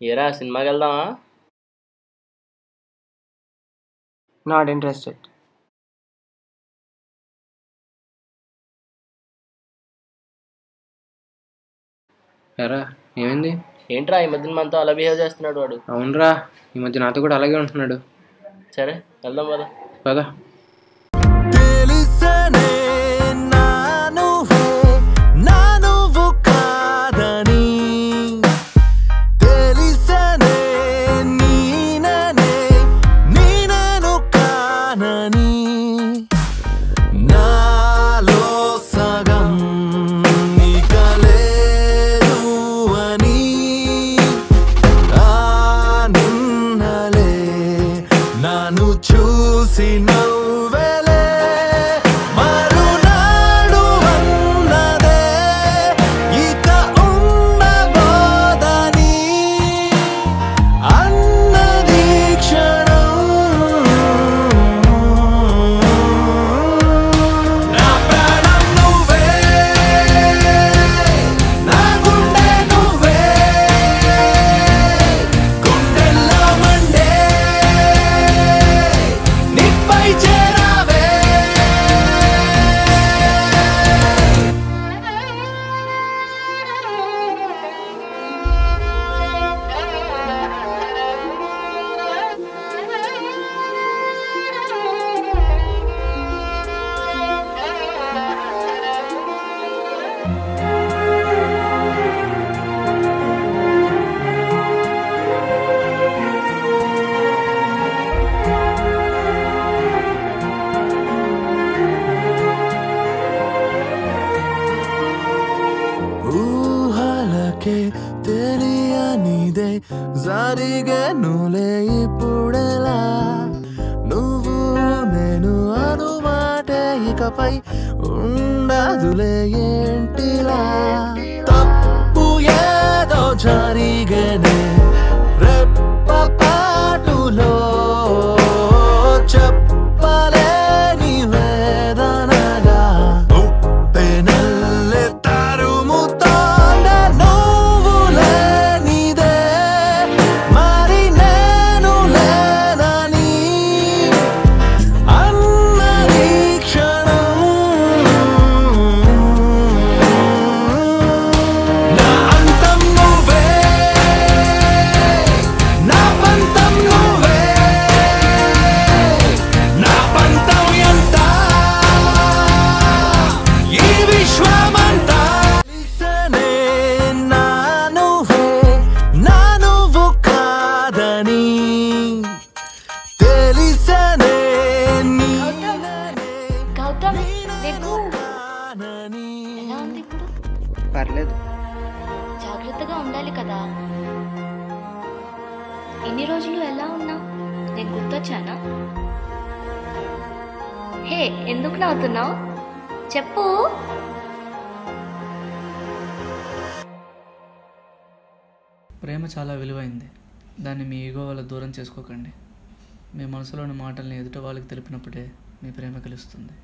ఏరా సినిమాకి వెళ్దామా? Not interested. ఎరా ఏమైంది? ఏంట్రా ఈ మధ్యన మనతో అలా బిహేవ్ చేస్తున్నాడు వాడు? అవునరా, ఈ మధ్య నాతో కూడా అలాగే ఉంటున్నాడు. సరే వెళ్దాం కదా. కదా చూసి నవ్వెలే మరునాడు అన్నదే ఇక ఉండబోదని అన్నది క్షణం నా ప్రాణం నువ్వే నా గుండె నువ్వే గుండెల్లో మండే నిప్పై చేరావే ఊహలకే తెలియనిదే జరిగెనులే ఇప్పుడెలా నువ్వు నేను అనుమాటే ఇకపై ఉండదులే ఏంటిలా తప్పు ఏదో జరిగేనే రెప్పపాటులో చెప్పలేని వేదనగా ఉప్పెనల్లె తరుముతోందే నువ్వు లేనిదే మరి నేను లేనని అన్నది క్షణం నా అంతం నువ్వే నా పంతం నువ్వే నా పంతం ఎంత ఈ విశ్వమంతా తెలిసనే నా నువ్వే నా నువ్వు కాదని తెలిసనే గౌతమ్ నీకు ఎలా ఉంది ఇప్పుడు? పర్లేదు. జాగ్రత్తగా ఉండాలి కదా. ఇన్ని రోజులు ఎలా ఉన్నా నేను గుర్తొచ్చానా? హే, ఎందుకు నవ్వుతున్నావు? చెప్పు. ప్రేమ చాలా విలువైంది. దాన్ని మీ ఈగో వల్ల దూరం చేసుకోకండి. మీ మనసులోని మాటల్ని ఎదుట వాళ్ళకి తెలిపినప్పుడే మీ ప్రేమ కలుస్తుంది.